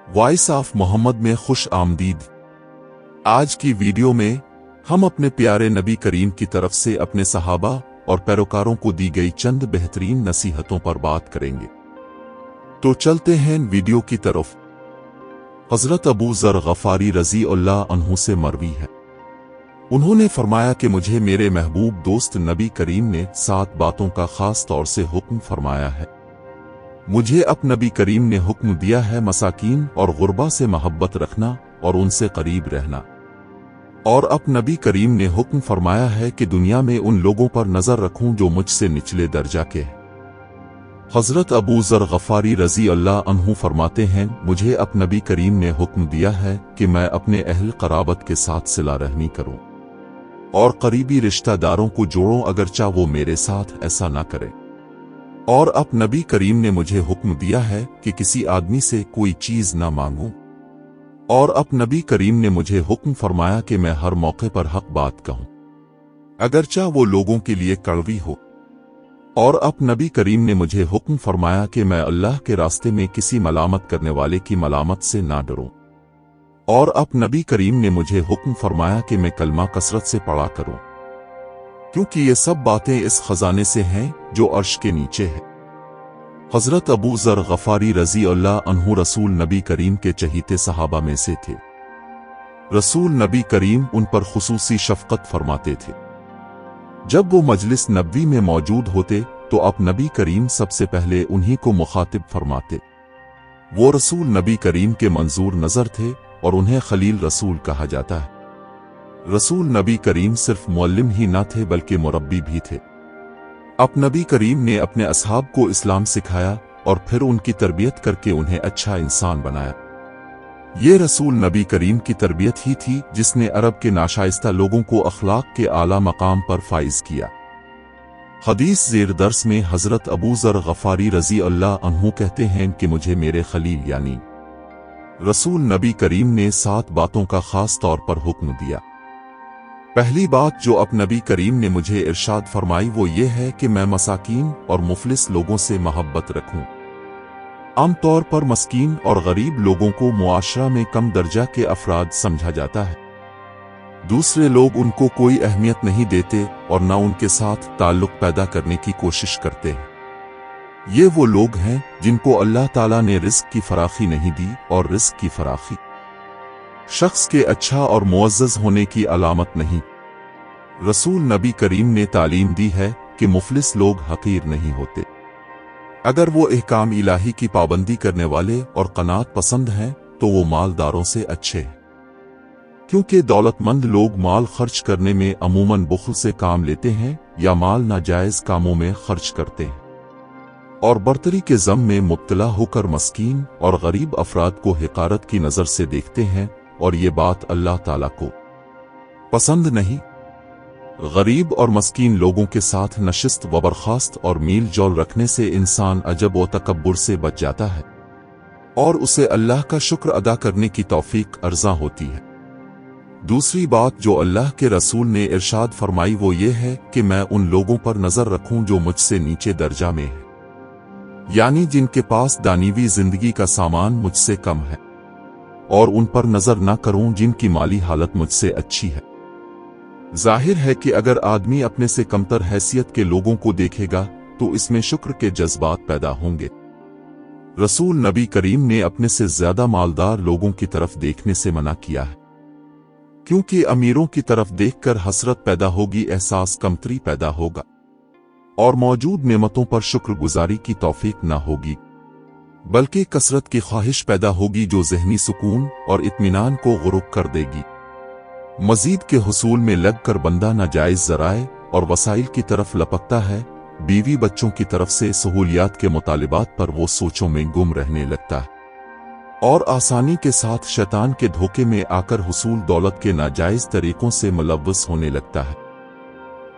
Voice of Mohammad में खुश आमदीद। आज की वीडियो में हम अपने प्यारे नबी करीम की तरफ से अपने सहाबा और पैरोकारों को दी गई चंद बेहतरीन नसीहतों पर बात करेंगे। तो चलते हैं वीडियो की तरफ। हजरत अबू ज़र गफारी रज़ी अल्लाह अन्हु से मरवी है, उन्होंने फरमाया कि मुझे मेरे महबूब दोस्त नबी करीम ने 7 बातों का खास तौर से हुक्म फरमाया है। मुझे अब नबी करीम ने हुक्म दिया है मसाकीन और गुरबा से मोहब्बत रखना और उनसे करीब रहना। और अब नबी करीम ने हुक्म फरमाया है कि दुनिया में उन लोगों पर नजर रखूं जो मुझसे निचले दर्जा के हैं। हजरत अबू ज़र गफारी रज़ी अल्लाह अन्हु फरमाते हैं, मुझे अब नबी करीम ने हुक्म दिया है कि मैं अपने अहल क़राबत के साथ सिला रहमी करूं और करीबी रिश्तेदारों को जोड़ूं, अगरचा वो मेरे साथ ऐसा ना करे। और अब नबी करीम ने मुझे हुक्म दिया है कि किसी आदमी से कोई चीज ना मांगूं। और अब नबी करीम ने मुझे हुक्म फरमाया कि मैं हर मौके पर हक बात कहूं, अगरचा वो लोगों के लिए कड़वी हो। और अब नबी करीम ने मुझे हुक्म फरमाया कि मैं अल्लाह के रास्ते में किसी मलामत करने वाले की मलामत से ना डरूं। और अब नबी करीम ने मुझे हुक्म फरमाया कि मैं कलमा कसरत से पढ़ा करूं, क्योंकि ये सब बातें इस खजाने से हैं जो अर्श के नीचे है। हजरत अबू ज़र गफारी रज़ी अल्लाह अन्हु रसूल नबी करीम के चहीते सहाबा में से थे। रसूल नबी करीम उन पर खुसूसी शफकत फरमाते थे। जब वो मजलिस नबवी में मौजूद होते तो अब नबी करीम सबसे पहले उन्हीं को मुखातिब फरमाते। वो रसूल नबी करीम के मंजूर नजर थे और उन्हें खलील रसूल कहा जाता है। रसूल नबी करीम सिर्फ मुअल्लिम ही ना थे बल्कि मुरब्बी भी थे। अब नबी करीम ने अपने असहाब को इस्लाम सिखाया और फिर उनकी तरबियत करके उन्हें अच्छा इंसान बनाया। ये रसूल नबी करीम की तरबियत ही थी जिसने अरब के नाशाइस्ता लोगों को अखलाक के आला मकाम पर फाइज किया। हदीस ज़ेर दर्स में हजरत अबू ज़र गफारी रज़ी अल्लाह अन्हु कहते हैं कि मुझे मेरे खलील यानी रसूल नबी करीम ने 7 बातों का खास तौर पर हुक्म दिया। पहली बात जो अब नबी करीम ने मुझे इरशाद फरमाई वो ये है कि मैं मसाकीन और मुफलिस लोगों से मोहब्बत रखूं। आमतौर पर मस्कीन और गरीब लोगों को मुआशरा में कम दर्जा के अफराद समझा जाता है। दूसरे लोग उनको कोई अहमियत नहीं देते और न उनके साथ ताल्लुक पैदा करने की कोशिश करते हैं। ये वो लोग हैं जिनको अल्लाह ताला ने रिज़्क की फराखी नहीं दी, और रिज़्क की फराखी शख्स के अच्छा और मुअज़्ज़ज़ होने की अलामत नहीं। रसूल नबी करीम ने तालीम दी है कि मुफलिस लोग हकीर नहीं होते। अगर वो एहकाम इलाही की पाबंदी करने वाले और कनात पसंद हैं तो वो मालदारों से अच्छे हैं, क्योंकि दौलतमंद लोग माल खर्च करने में अमूमन बुख़्ल से काम लेते हैं या माल नाजायज कामों में खर्च करते हैं, और बर्तरी के ज़म में मुब्तला होकर मस्कीन और गरीब अफराद को हिकारत की नज़र से देखते हैं, और ये बात अल्लाह ताला को पसंद नहीं। गरीब और मस्कीन लोगों के साथ नशिस्त व बर्खास्त और मील जौल रखने से इंसान अजब व तकब्बुर से बच जाता है और उसे अल्लाह का शुक्र अदा करने की तौफीक अर्ज़ा होती है। दूसरी बात जो अल्लाह के रसूल ने इरशाद फरमाई वो ये है कि मैं उन लोगों पर नजर रखूं जो मुझसे नीचे दर्जा में है, यानी जिनके पास दानीवी जिंदगी का सामान मुझसे कम है, और उन पर नजर ना करूं जिनकी माली हालत मुझसे अच्छी है। जाहिर है कि अगर आदमी अपने से कमतर हैसियत के लोगों को देखेगा तो इसमें शुक्र के जज्बात पैदा होंगे। रसूल नबी करीम ने अपने से ज्यादा मालदार लोगों की तरफ देखने से मना किया है, क्योंकि अमीरों की तरफ देखकर हसरत पैदा होगी, एहसास कमतरी पैदा होगा और मौजूद नेमतों पर शुक्रगुजारी की तौफीक ना होगी, बल्कि कसरत की ख्वाहिश पैदा होगी जो ज़हनी सुकून और इत्मीनान को गुरुक कर देगी। मजीद के हुसूल में लगकर बंदा नाजायज ज़राए और वसाइल की तरफ लपकता है। बीवी बच्चों की तरफ से सहूलियात के मुतालिबात पर वो सोचों में गुम रहने लगता है और आसानी के साथ शैतान के धोखे में आकर हुसूल दौलत के नाजायज तरीकों से मुलव्वस होने लगता है।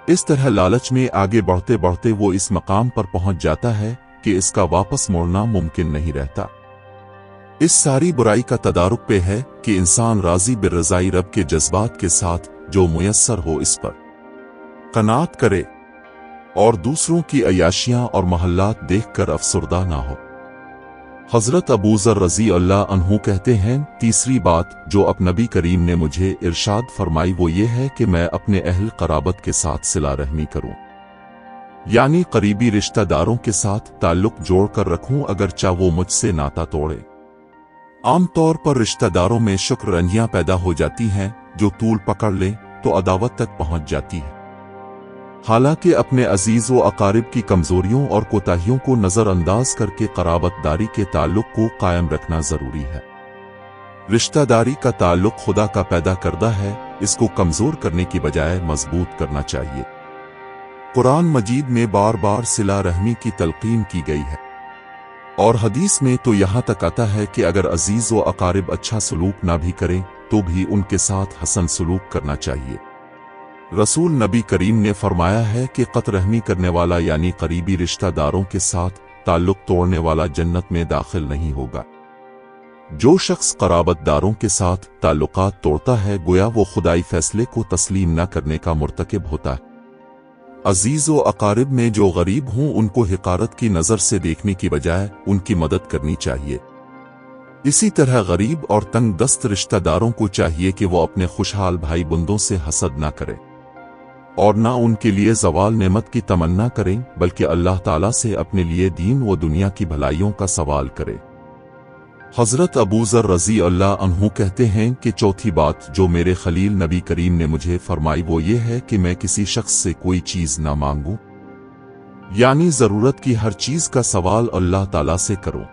इस तरह लालच में आगे बढ़ते बढ़ते वो इस मकाम पर पहुंच जाता है कि इसका वापस मुड़ना मुमकिन नहीं रहता। इस सारी बुराई का तदारुक पे है कि इंसान राजी बिर्रज़ाई रब के जज्बात के साथ जो मुयस्सर हो इस पर कनात करे और दूसरों की अयाशियां और महल्लात देखकर अफसुर्दा ना हो। हज़रत अबू ज़र रज़ी अल्लाह अन्हु कहते हैं, तीसरी बात जो अब नबी करीम ने मुझे इरशाद फरमाई वो ये है कि मैं अपने अहल क़राबत के साथ सिला रहमी करूं, यानी करीबी रिश्तेदारों के साथ ताल्लुक जोड़कर रखूं अगरचा वो मुझसे नाता तोड़े। आमतौर पर रिश्तेदारों में शुक्ररंजियां पैदा हो जाती हैं जो तूल पकड़ ले तो अदावत तक पहुंच जाती है। हालांकि अपने अजीज व अकारिब की कमजोरियों और कोताहियों को नजरअंदाज करके क़राबतदारी के ताल्लुक को कायम रखना जरूरी है। रिश्तेदारी का ताल्लुक खुदा का पैदा करदा है, इसको कमजोर करने की बजाय मजबूत करना चाहिए। कुरान मजीद में बार बार सिला रहमी की तलकीन की गई है और हदीस में तो यहाँ तक आता है कि अगर अजीज व अकारिब अच्छा सलूक ना भी करें तो भी उनके साथ हसन सलूक करना चाहिए। रसूल नबी करीम ने फरमाया है कि क़त रहमी करने वाला यानी करीबी रिश्तेदारों के साथ ताल्लुक तोड़ने वाला जन्नत में दाखिल नहीं होगा। जो शख्स क़राबतदारों के साथ ताल्लुकात तोड़ता है गोया वो खुदाई फैसले को तस्लीम न करने का मुर्तकिब होता है। अजीज व अकारिब में जो गरीब हों उनको हिकारत की नज़र से देखने की बजाय उनकी मदद करनी चाहिए। इसी तरह गरीब और तंग दस्त रिश्तेदारों को चाहिए कि वो अपने खुशहाल भाई बंदों से हसद ना करें और ना उनके लिए ज़वाल नेमत की तमन्ना करें, बल्कि अल्लाह ताला से अपने लिए दीन व दुनिया की भलाइयों का सवाल करें। हज़रत अबू ज़र रज़ी अल्लाह अन्हु कहते हैं कि चौथी बात जो मेरे खलील नबी करीम ने मुझे फरमाई वो ये है कि मैं किसी शख्स से कोई चीज़ ना मांगूं, यानी ज़रूरत की हर चीज़ का सवाल अल्लाह ताला से करूं।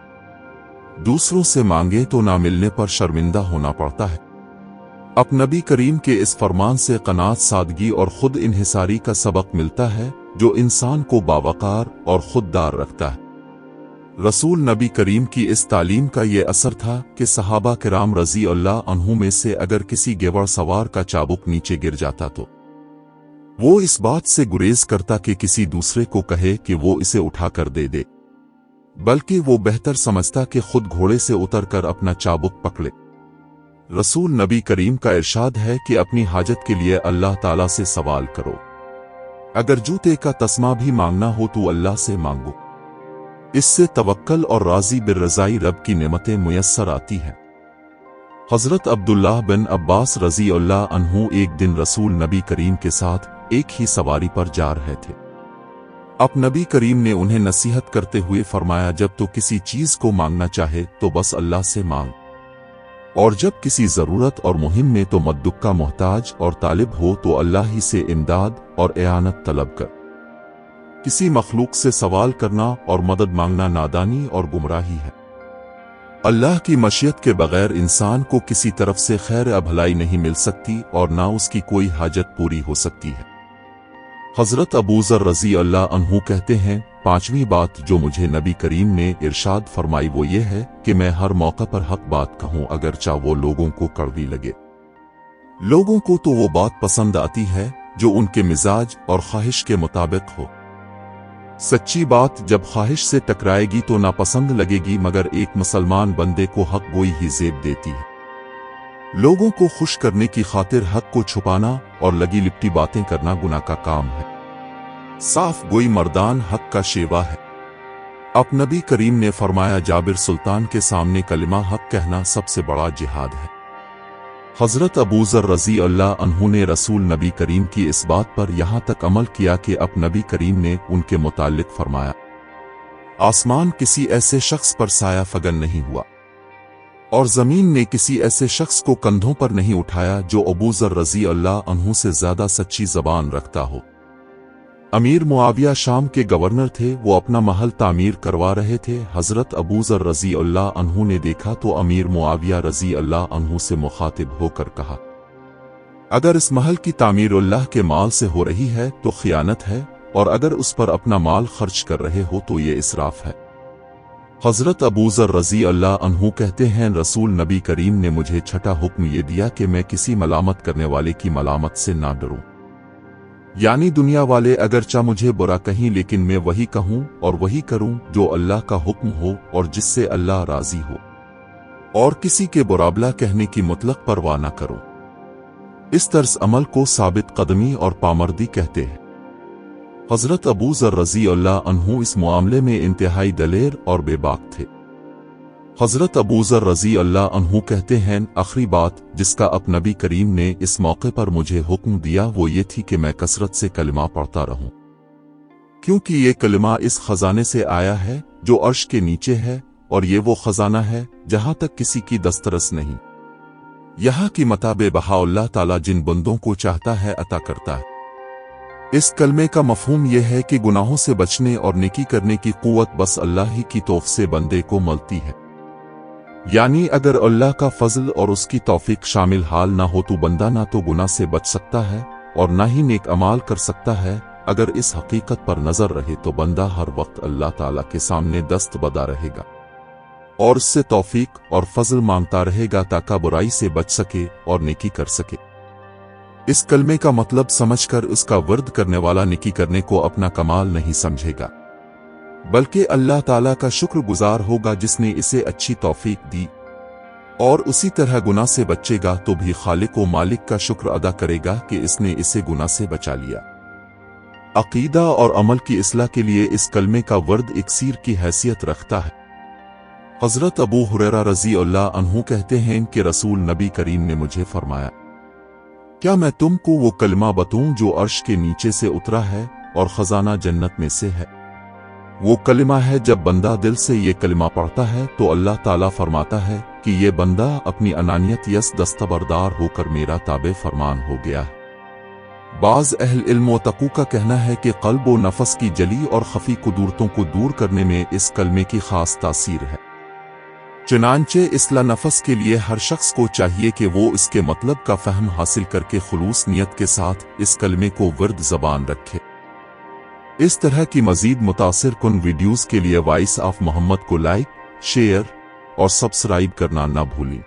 दूसरों से मांगे तो ना मिलने पर शर्मिंदा होना पड़ता है। अब नबी करीम के इस फरमान से कनात, सादगी और खुद इन्हिसारी का सबक मिलता है जो इंसान को बावकार और खुददार रखता है। रसूल नबी करीम की इस तालीम का ये असर था कि सहाबा किराम रज़ी अल्लाह अन्हु में से अगर किसी गेवर सवार का चाबुक नीचे गिर जाता तो वो इस बात से गुरेज करता कि किसी दूसरे को कहे कि वो इसे उठाकर दे दे, बल्कि वो बेहतर समझता कि खुद घोड़े से उतरकर अपना चाबुक पकड़े। रसूल नबी करीम का इरशाद है कि अपनी हाजत के लिए अल्लाह ताला से सवाल करो, अगर जूते का तस्मा भी मांगना हो तो अल्लाह से मांगो। इससे तवक्कल और राजी बिर्रज़ाई रब की नेमतें मुयस्सर आती हैं। हज़रत अब्दुल्लाह बिन अब्बास रज़ी अल्लाह अन्हु एक दिन रसूल नबी करीम के साथ एक ही सवारी पर जा रहे थे। अब नबी करीम ने उन्हें नसीहत करते हुए फरमाया, जब तो किसी चीज को मांगना चाहे तो बस अल्लाह से मांग, और जब किसी जरूरत और मुहिम में तो मद्दुक का मोहताज और तालिब हो तो अल्लाह ही से इमदाद और एआनत तलब कर। किसी मखलूक से सवाल करना और मदद मांगना नादानी और गुमराही है। अल्लाह की मशियत के बगैर इंसान को किसी तरफ से खैर भलाई नहीं मिल सकती और ना उसकी कोई हाजत पूरी हो सकती है। हज़रत अबू ज़र रज़ी अल्लाह अन्हु कहते हैं, पांचवी बात जो मुझे नबी करीम ने इरशाद फरमाई वो ये है कि मैं हर मौका पर हक बात कहूं अगरचा वो लोगों को कड़वी लगे। लोगों को तो वो बात पसंद आती है जो उनके मिजाज और ख्वाहिश के मुताबिक हो। सच्ची बात जब ख्वाहिश से टकराएगी तो नापसंद लगेगी, मगर एक मुसलमान बंदे को हक गोई ही जेब देती है। लोगों को खुश करने की खातिर हक को छुपाना और लगी लिपटी बातें करना गुनाह का काम है। साफ गोई मर्दान हक का शेवा है। अब नबी करीम ने फरमाया, जाबिर सुल्तान के सामने कलिमा हक कहना सबसे बड़ा जिहाद है। हज़रत अबू ज़र रज़ी अल्लाह अन्हु ने रसूल नबी करीम की इस बात पर यहाँ तक अमल किया कि अब नबी करीम ने उनके मुतालिक फरमाया, आसमान किसी ऐसे शख्स पर साया फगन नहीं हुआ और जमीन ने किसी ऐसे शख्स को कंधों पर नहीं उठाया जो अबू ज़र रज़ी अल्लाह अन्हु से ज्यादा सच्ची जबान रखता हो। अमीर मुआविया शाम के गवर्नर थे, वो अपना महल तामीर करवा रहे थे। हज़रत अबू ज़र रज़ी अल्लाह अन्हु ने देखा तो अमीर मुआविया रज़ी अल्लाह अन्हु से मुखातिब होकर कहा, अगर इस महल की तामीर अल्लाह के माल से हो रही है तो खियानत है, और अगर उस पर अपना माल खर्च कर रहे हो तो ये इसराफ है। हज़रत अबू ज़र रज़ी अल्लाह अन्हु कहते हैं, रसूल नबी करीम ने मुझे छठा हुक्म ये दिया कि मैं किसी मलामत करने वाले की मलामत से ना डरूं, यानी दुनिया वाले अगरचा मुझे बुरा कहीं लेकिन मैं वही कहूं और वही करूं जो अल्लाह का हुक्म हो और जिससे अल्लाह राजी हो, और किसी के बुराबला कहने की मुतलक परवाह न करूं। इस तर्ज अमल को साबित कदमी और पामर्दी कहते हैं। हज़रत अबू ज़र रज़ी अल्लाह अन्हु इस मामले में इंतहाई दलेर और बेबाक थे। हज़रत अबू ज़र रज़ी अल्लाह अन्हु कहते हैं, आखिरी बात जिसका अब नबी करीम ने इस मौके पर मुझे हुक्म दिया वो ये थी कि मैं कसरत से कलिमा पढ़ता रहूं, क्योंकि ये कलिमा इस खजाने से आया है जो अर्श के नीचे है, और ये वो खजाना है जहां तक किसी की दस्तरस नहीं। यहाँ की मताबे बहा अल्लाह ताला जिन बंदों को चाहता है अता करता है। इस कलमे का मफहूम यह है कि गुनाहों से बचने और नेकी करने की कुव्वत बस अल्लाह ही की तौफ से बंदे को मिलती है। यानी अगर अल्लाह का फजल और उसकी तौफीक शामिल हाल ना हो तो बंदा ना तो गुनाह से बच सकता है और ना ही नेक अमाल कर सकता है। अगर इस हकीकत पर नजर रहे तो बंदा हर वक्त अल्लाह ताला के सामने दस्त बदा रहेगा और उससे तौफीक और फजल मांगता रहेगा ताकि बुराई से बच सके और नेकी कर सके। इस कलमे का मतलब समझकर उसका वर्द करने वाला नेकी करने को अपना कमाल नहीं समझेगा, बल्कि अल्लाह ताला का शुक्रगुजार होगा जिसने इसे अच्छी तौफीक दी, और उसी तरह गुनाह से बचेगा तो भी खालिक व मालिक का शुक्र अदा करेगा कि इसने इसे गुनाह से बचा लिया। अकीदा और अमल की इस्लाह के लिए इस कलमे का वर्द इक्सीर की हैसियत रखता है। हज़रत अबू हुरैरा रज़ी अल्लाह अन्हु कहते हैं कि रसूल नबी करीम ने मुझे फरमाया, क्या मैं तुमको वो कलमा बताऊं जो अर्श के नीचे से उतरा है और खजाना जन्नत में से है। वो कलमा है जब बंदा दिल से ये कलमा पढ़ता है तो अल्लाह ताला फरमाता है कि ये बंदा अपनी अनानियत यस दस्तबरदार होकर मेरा ताबे फरमान हो गया है। बाज़ अहल इल्म व तक़ू का कहना है कि क़ल्ब व नफस की जली और खफी कुदूरतों को दूर करने में इस कलमे की खास तासीर है। चुनांचे इस्लाह नफस के लिए हर शख्स को चाहिए कि वो इसके मतलब का फहम हासिल करके खुलूस नियत के साथ इस कलमे को वर्द ज़बान रखे। इस तरह की मज़ीद मुतासिर कुन वीडियोज़ के लिए वॉइस ऑफ मोहम्मद को लाइक, शेयर और सब्सक्राइब करना न भूलें।